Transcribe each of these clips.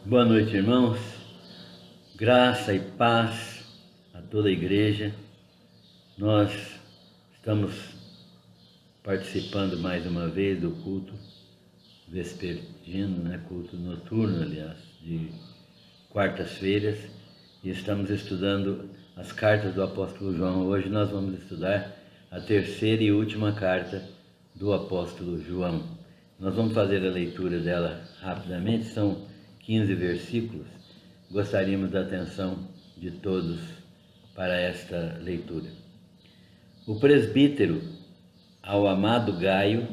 Boa noite, irmãos. Graça e paz a toda a igreja. Nós estamos participando mais uma vez do culto vespertino, culto noturno, aliás, de quartas-feiras, e estamos estudando as cartas do apóstolo João. Hoje nós vamos estudar a terceira e última carta do apóstolo João. Nós vamos fazer a leitura dela rapidamente, são 15 versículos. Gostaríamos da atenção de todos para esta leitura. O presbítero ao amado Gaio,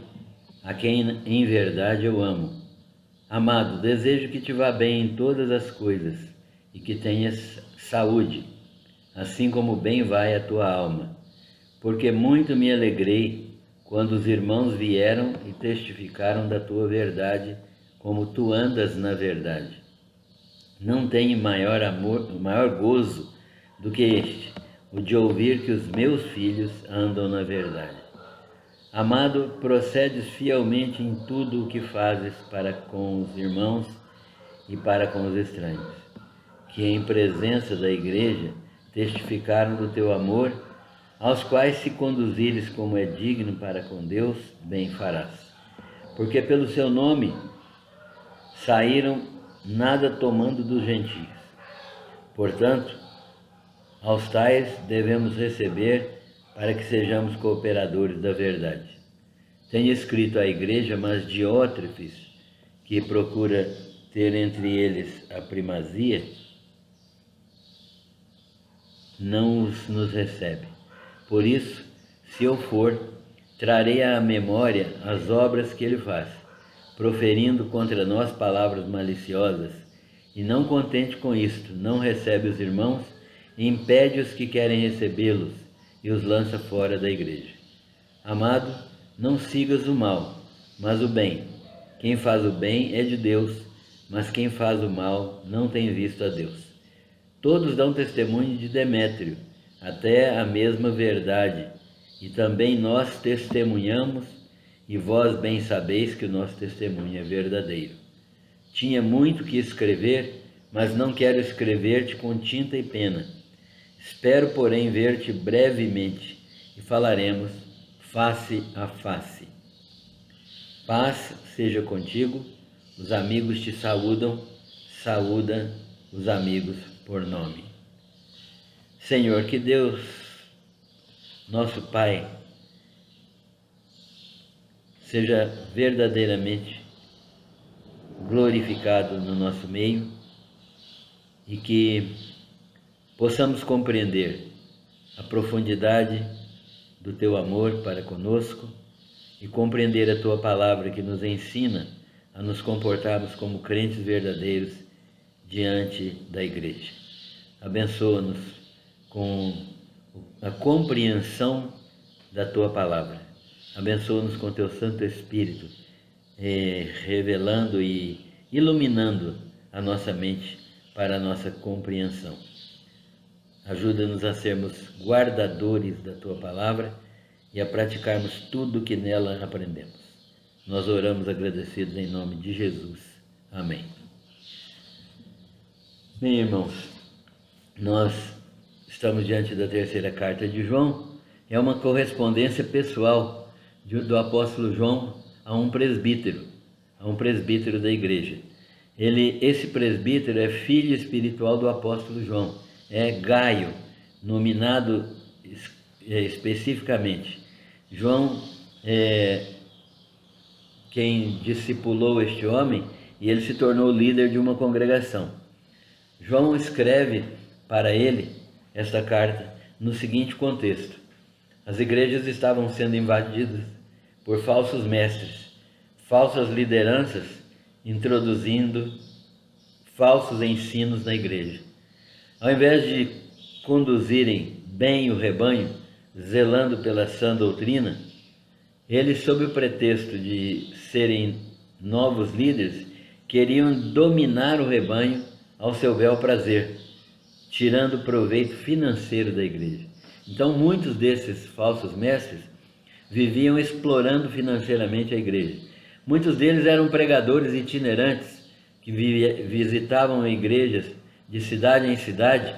a quem em verdade eu amo. Amado, desejo que te vá bem em todas as coisas e que tenhas saúde, assim como bem vai a tua alma, porque muito me alegrei quando os irmãos vieram e testificaram da tua verdade, como tu andas na verdade. Não tenho maior gozo do que este, o de ouvir que os meus filhos andam na verdade. Amado, procedes fielmente em tudo o que fazes para com os irmãos e para com os estranhos, que em presença da igreja testificaram do teu amor, aos quais se conduzires como é digno para com Deus, bem farás. Porque pelo seu nome saíram nada tomando dos gentios. Portanto, aos tais devemos receber para que sejamos cooperadores da verdade. Tenho escrito à igreja, mas Diótrefes, que procura ter entre eles a primazia, não nos recebe. Por isso, se eu for, trarei à memória as obras que ele faz, proferindo contra nós palavras maliciosas, e não contente com isto, não recebe os irmãos e impede os que querem recebê-los e os lança fora da igreja. Amado, não sigas o mal, mas o bem. Quem faz o bem é de Deus, mas quem faz o mal não tem visto a Deus. Todos dão testemunho de Demétrio, até a mesma verdade, e também nós testemunhamos, e vós bem sabeis que o nosso testemunho é verdadeiro. Tinha muito que escrever, mas não quero escrever-te com tinta e pena. Espero, porém, ver-te brevemente, e falaremos face a face. Paz seja contigo, os amigos te saúdam, saúda os amigos por nome. Senhor, que Deus, nosso Pai, seja verdadeiramente glorificado no nosso meio e que possamos compreender a profundidade do Teu amor para conosco e compreender a Tua palavra que nos ensina a nos comportarmos como crentes verdadeiros diante da igreja. Abençoa-nos com a compreensão da Tua palavra. Abençoa-nos com Teu Santo Espírito, revelando e iluminando a nossa mente para a nossa compreensão. Ajuda-nos a sermos guardadores da Tua palavra e a praticarmos tudo o que nela aprendemos. Nós oramos agradecidos em nome de Jesus. Amém. Bem, irmãos, nós estamos diante da terceira carta de João. É uma correspondência pessoal do apóstolo João a um presbítero da igreja. Esse presbítero é filho espiritual do apóstolo João, é Gaio, nominado especificamente. João é quem discipulou este homem e ele se tornou líder de uma congregação. João escreve para ele esta carta no seguinte contexto: as igrejas estavam sendo invadidas por falsos mestres, falsas lideranças introduzindo falsos ensinos na igreja. Ao invés de conduzirem bem o rebanho, zelando pela sã doutrina, eles, sob o pretexto de serem novos líderes, queriam dominar o rebanho ao seu bel prazer, tirando proveito financeiro da igreja. Então, muitos desses falsos mestres viviam explorando financeiramente a igreja. Muitos deles eram pregadores itinerantes que visitavam igrejas de cidade em cidade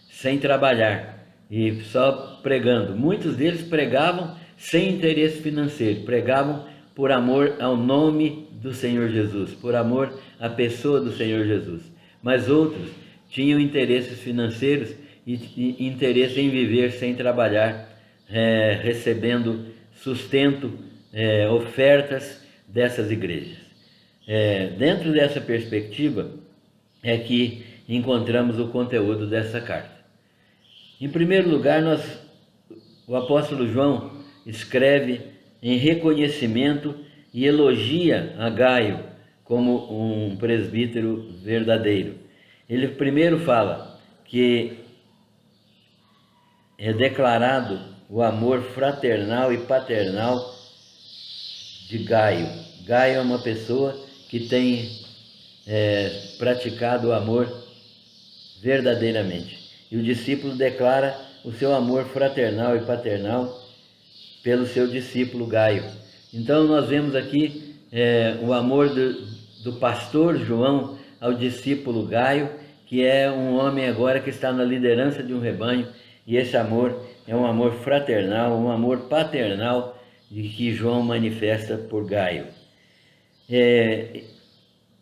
sem trabalhar e só pregando. Muitos deles pregavam sem interesse financeiro, pregavam por amor ao nome do Senhor Jesus, por amor à pessoa do Senhor Jesus. Mas outros tinham interesses financeiros e interesse em viver sem trabalhar, recebendo sustento, ofertas dessas igrejas. Dentro dessa perspectiva é que encontramos o conteúdo dessa carta. Em primeiro lugar, o apóstolo João escreve em reconhecimento e elogia a Gaio como um presbítero verdadeiro. Ele primeiro fala que é declarado o amor fraternal e paternal de Gaio. Gaio é uma pessoa que tem praticado o amor verdadeiramente. E o discípulo declara o seu amor fraternal e paternal pelo seu discípulo Gaio. Então nós vemos aqui o amor do pastor João ao discípulo Gaio, que é um homem agora que está na liderança de um rebanho, e esse amor é um amor fraternal, um amor paternal que João manifesta por Gaio.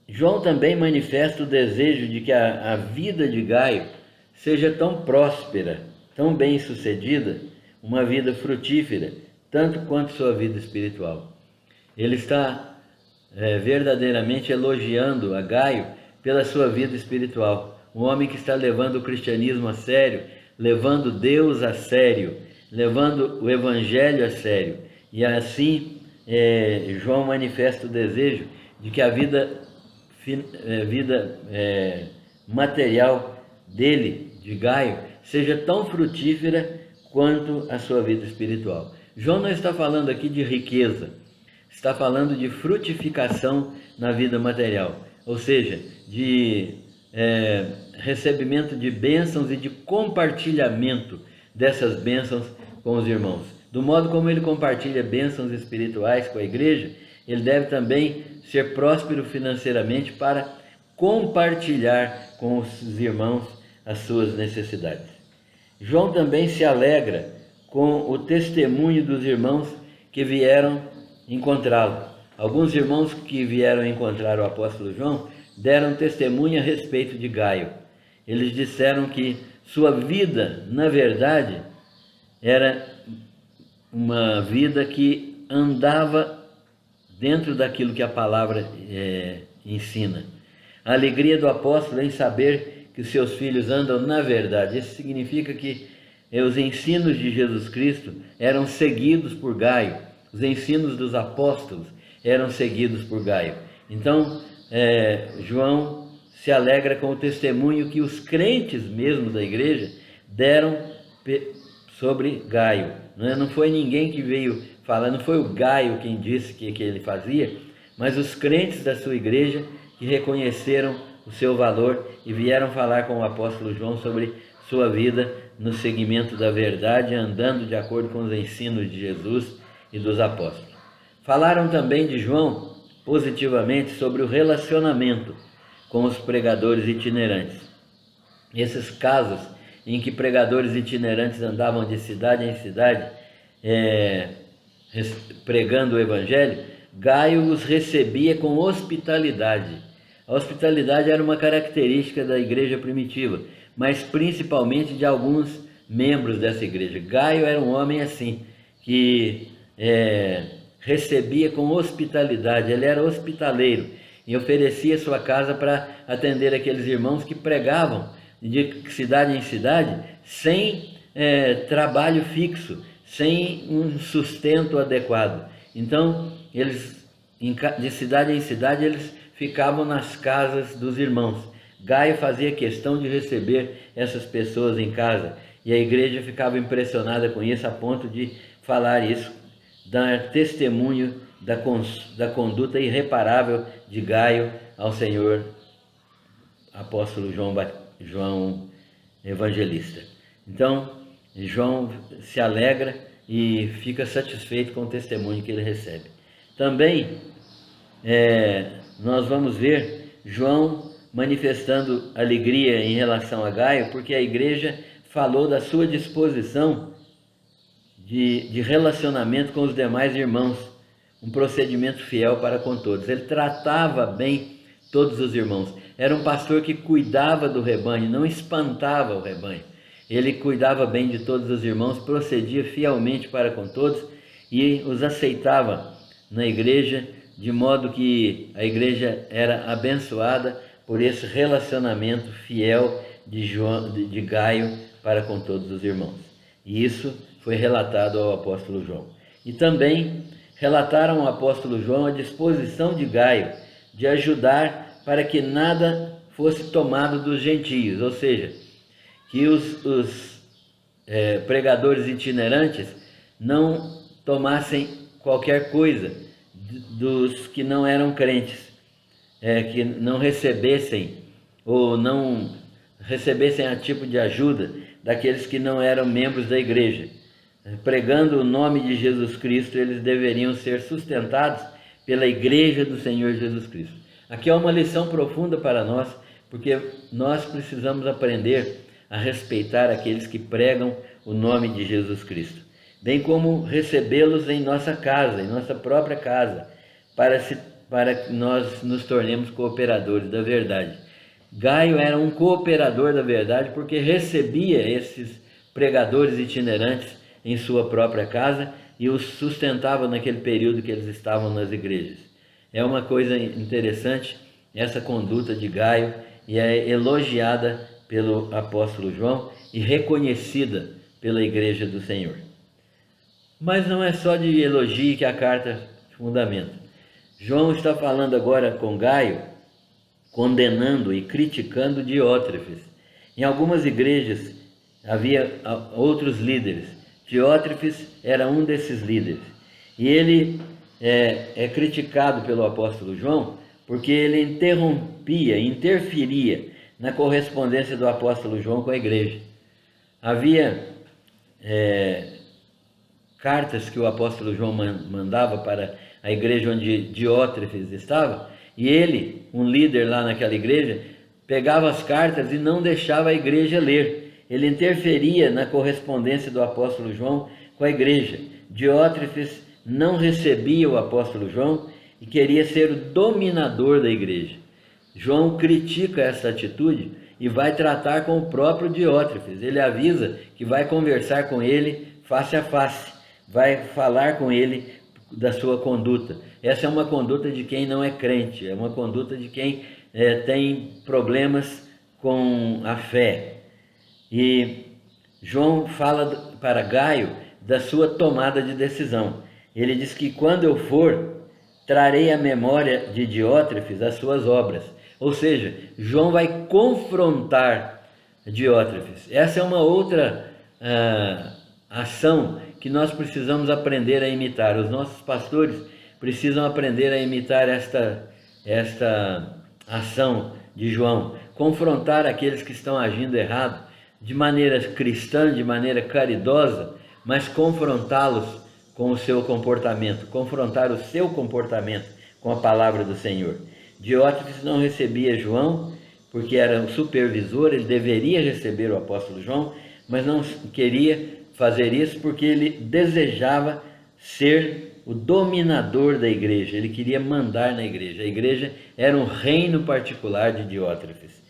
João também manifesta o desejo de que a vida de Gaio seja tão próspera, tão bem sucedida, uma vida frutífera, tanto quanto sua vida espiritual. Ele está verdadeiramente elogiando a Gaio pela sua vida espiritual, um homem que está levando o cristianismo a sério, levando Deus a sério, levando o evangelho a sério. E assim João manifesta o desejo de que a vida material dele, de Gaio, seja tão frutífera quanto a sua vida espiritual. João não está falando aqui de riqueza, está falando de frutificação na vida material, ou seja, de recebimento de bênçãos e de compartilhamento dessas bênçãos com os irmãos. Do modo como ele compartilha bênçãos espirituais com a igreja, ele deve também ser próspero financeiramente para compartilhar com os irmãos as suas necessidades. João também se alegra com o testemunho dos irmãos que vieram encontrá-lo. Alguns irmãos que vieram encontrar o apóstolo João deram testemunho a respeito de Gaio. Eles disseram que sua vida, na verdade, era uma vida que andava dentro daquilo que a palavra ensina. A alegria do apóstolo em saber que seus filhos andam na verdade. Isso significa que os ensinos de Jesus Cristo eram seguidos por Gaio. Os ensinos dos apóstolos eram seguidos por Gaio. Então, João se alegra com o testemunho que os crentes mesmo da igreja deram sobre Gaio. Não foi ninguém que veio falar, não foi o Gaio quem disse que ele fazia, mas os crentes da sua igreja que reconheceram o seu valor e vieram falar com o apóstolo João sobre sua vida no seguimento da verdade, andando de acordo com os ensinos de Jesus e dos apóstolos. Falaram também de João positivamente sobre o relacionamento com os pregadores itinerantes. Esses casos em que pregadores itinerantes andavam de cidade em cidade pregando o evangelho, Gaio os recebia com hospitalidade. A hospitalidade era uma característica da igreja primitiva, mas principalmente de alguns membros dessa igreja. Gaio era um homem assim, que recebia com hospitalidade, ele era hospitaleiro e oferecia sua casa para atender aqueles irmãos que pregavam de cidade em cidade sem trabalho fixo, sem um sustento adequado. Então, eles, de cidade em cidade, eles ficavam nas casas dos irmãos. Gaio fazia questão de receber essas pessoas em casa, e a igreja ficava impressionada com isso, a ponto de falar isso, dar testemunho da conduta irreparável de Gaio ao Senhor apóstolo João Evangelista. Então, João se alegra e fica satisfeito com o testemunho que ele recebe. Também nós vamos ver João manifestando alegria em relação a Gaio, porque a igreja falou da sua disposição de relacionamento com os demais irmãos, um procedimento fiel para com todos. Ele tratava bem todos os irmãos. Era um pastor que cuidava do rebanho, não espantava o rebanho. Ele cuidava bem de todos os irmãos, procedia fielmente para com todos e os aceitava na igreja, de modo que a igreja era abençoada por esse relacionamento fiel de Gaio para com todos os irmãos. E isso foi relatado ao apóstolo João. E também relataram ao apóstolo João a disposição de Gaio de ajudar para que nada fosse tomado dos gentios, ou seja, que os pregadores itinerantes não tomassem qualquer coisa dos que não eram crentes, que não recebessem ou não recebessem a tipo de ajuda daqueles que não eram membros da igreja. Pregando o nome de Jesus Cristo, eles deveriam ser sustentados pela igreja do Senhor Jesus Cristo. Aqui é uma lição profunda para nós, porque nós precisamos aprender a respeitar aqueles que pregam o nome de Jesus Cristo, bem como recebê-los em nossa casa, em nossa própria casa, para que nós nos tornemos cooperadores da verdade. Gaio era um cooperador da verdade porque recebia esses pregadores itinerantes em sua própria casa e os sustentava naquele período que eles estavam nas igrejas. É uma coisa interessante essa conduta de Gaio, e é elogiada pelo apóstolo João e reconhecida pela igreja do Senhor. Mas não é só de elogio que a carta fundamenta. João está falando agora com Gaio, condenando e criticando Diótrefes. Em algumas igrejas havia outros líderes. Diótrefes era um desses líderes. E ele é criticado pelo apóstolo João porque ele interferia na correspondência do apóstolo João com a igreja. Havia cartas que o apóstolo João mandava para a igreja onde Diótrefes estava, e ele, um líder lá naquela igreja, pegava as cartas e não deixava a igreja ler. Ele interferia na correspondência do apóstolo João com a igreja. Diótrefes não recebia o apóstolo João e queria ser o dominador da igreja. João critica essa atitude e vai tratar com o próprio Diótrefes. Ele avisa que vai conversar com ele face a face, vai falar com ele da sua conduta. Essa é uma conduta de quem não é crente, é uma conduta de quem tem problemas com a fé. E João fala para Gaio da sua tomada de decisão. Ele diz que quando eu for, trarei à memória de Diótrefes as suas obras. Ou seja, João vai confrontar Diótrefes. Essa é uma outra ação que nós precisamos aprender a imitar. Os nossos pastores precisam aprender a imitar esta ação de João. Confrontar aqueles que estão agindo errado de maneira cristã, de maneira caridosa, mas confrontá-los com o seu comportamento, confrontar o seu comportamento com a palavra do Senhor. Diótrefes não recebia João porque era o supervisor, ele deveria receber o apóstolo João, mas não queria fazer isso porque ele desejava ser o dominador da igreja, ele queria mandar na igreja. A igreja era um reino particular de Diótrefes.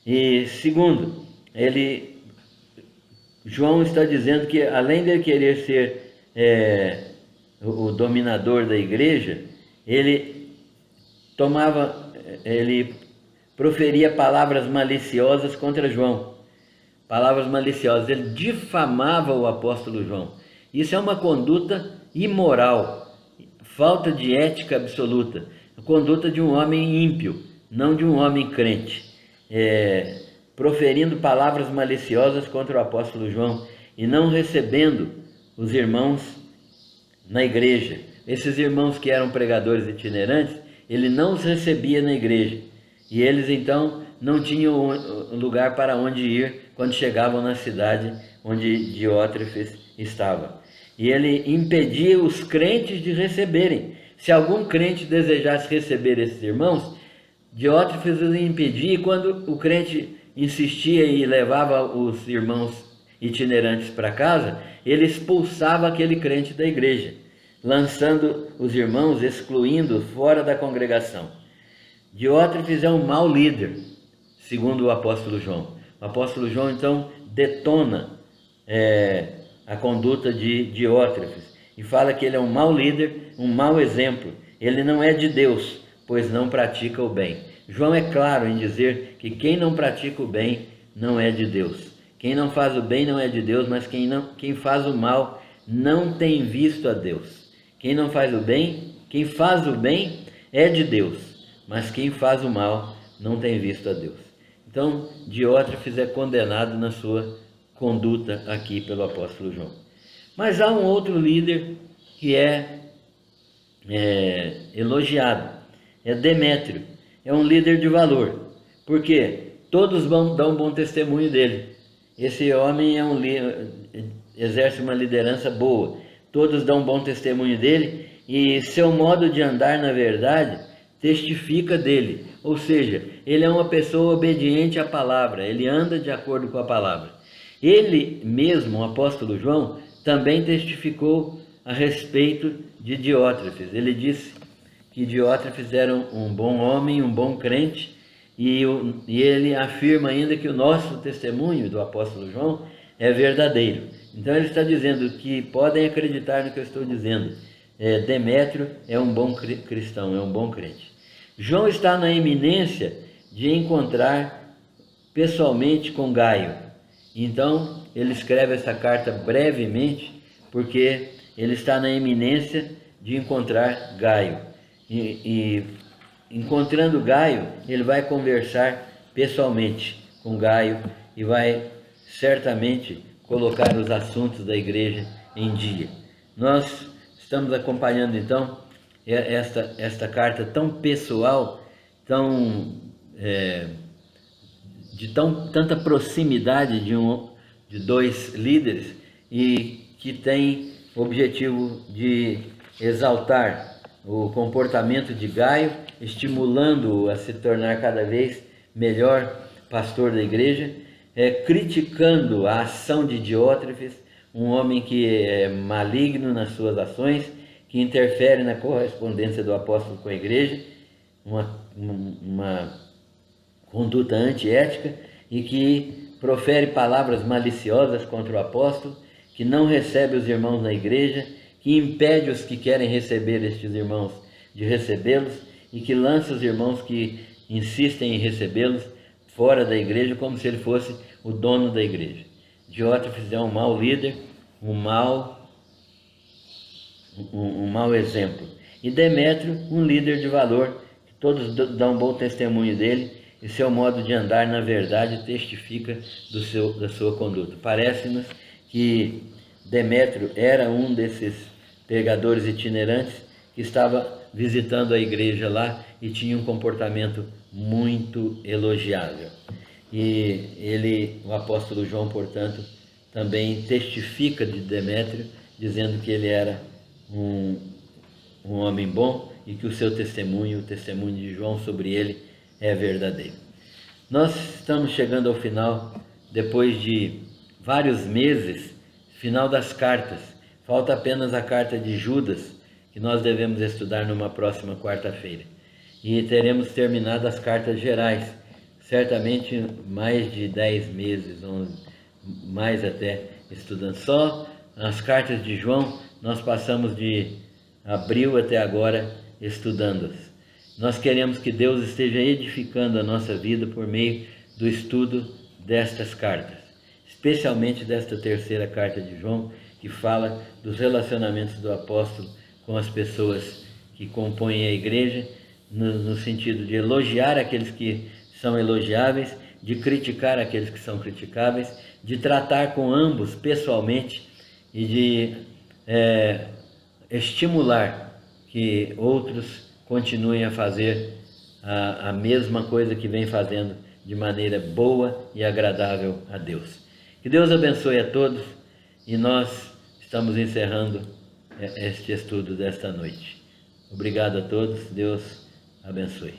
E segundo, João está dizendo que além de ele querer ser o dominador da igreja, ele proferia palavras maliciosas contra João. Palavras maliciosas, ele difamava o apóstolo João. Isso é uma conduta imoral, falta de ética absoluta, a conduta de um homem ímpio, não de um homem crente, proferindo palavras maliciosas contra o apóstolo João e não recebendo os irmãos na igreja. Esses irmãos que eram pregadores itinerantes, ele não os recebia na igreja, e eles então não tinham lugar para onde ir quando chegavam na cidade onde Diótrefes estava. E ele impedia os crentes de receberem. Se algum crente desejasse receber esses irmãos, Diótrefes os impedia, e quando o crente insistia e levava os irmãos itinerantes para casa, ele expulsava aquele crente da igreja, lançando os irmãos, excluindo fora da congregação. Diótrefes é um mau líder, segundo o apóstolo João. O apóstolo João, então, detona a conduta de Diótrefes e fala que ele é um mau líder, um mau exemplo. Ele não é de Deus, pois não pratica o bem. João é claro em dizer que quem não pratica o bem não é de Deus. Quem não faz o bem não é de Deus, mas quem faz o mal não tem visto a Deus. Quem não faz o bem, quem faz o bem é de Deus, mas quem faz o mal não tem visto a Deus. Então, Diótrefes é condenado na sua conduta aqui pelo apóstolo João. Mas há um outro líder que é elogiado, é Demétrio. É um líder de valor, porque todos dão bom testemunho dele. Esse homem exerce uma liderança boa, todos dão bom testemunho dele, e seu modo de andar na verdade testifica dele, ou seja, ele é uma pessoa obediente à palavra, ele anda de acordo com a palavra. Ele mesmo, o apóstolo João, também testificou a respeito de Diótrefes. Ele disse que Diótrefes era um bom homem, um bom crente, e ele afirma ainda que o nosso testemunho do apóstolo João é verdadeiro. Então ele está dizendo que podem acreditar no que eu estou dizendo. Demétrio é um bom cristão, é um bom crente. João está na iminência de encontrar pessoalmente com Gaio. Então ele escreve essa carta brevemente, porque ele está na iminência de encontrar Gaio. E encontrando Gaio, ele vai conversar pessoalmente com Gaio e vai certamente colocar os assuntos da igreja em dia. Nós estamos acompanhando então esta carta tão pessoal, de tanta proximidade de dois líderes, e que tem o objetivo de exaltar o comportamento de Gaio, estimulando-o a se tornar cada vez melhor pastor da igreja, criticando a ação de Diótrefes, um homem que é maligno nas suas ações, que interfere na correspondência do apóstolo com a igreja, uma conduta antiética, e que profere palavras maliciosas contra o apóstolo, que não recebe os irmãos na igreja, que impede os que querem receber estes irmãos de recebê-los, e que lança os irmãos que insistem em recebê-los fora da igreja, como se ele fosse o dono da igreja. Diótrefes é um mau líder, um mau exemplo. E Demétrio, um líder de valor, que todos dão bom testemunho dele, e seu modo de andar na verdade testifica da sua conduta. Parece-nos que Demétrio era um desses pregadores itinerantes que estava visitando a igreja lá e tinha um comportamento muito elogiável. E o apóstolo João, portanto, também testifica de Demétrio, dizendo que ele era um homem bom e que o seu testemunho, o testemunho de João sobre ele, é verdadeiro. Nós estamos chegando ao final, depois de vários meses, final das cartas. Falta apenas a carta de Judas, que nós devemos estudar numa próxima quarta-feira. E teremos terminado as cartas gerais, certamente mais de 10 meses, 11, mais até, estudando. Só as cartas de João, nós passamos de abril até agora estudando-as. Nós queremos que Deus esteja edificando a nossa vida por meio do estudo destas cartas, especialmente desta terceira carta de João, que fala dos relacionamentos do apóstolo com as pessoas que compõem a igreja, no sentido de elogiar aqueles que são elogiáveis, de criticar aqueles que são criticáveis, de tratar com ambos pessoalmente e de estimular que outros continuem a fazer a mesma coisa que vem fazendo de maneira boa e agradável a Deus. Que Deus abençoe a todos, e nós estamos encerrando este estudo desta noite. Obrigado a todos, Deus abençoe.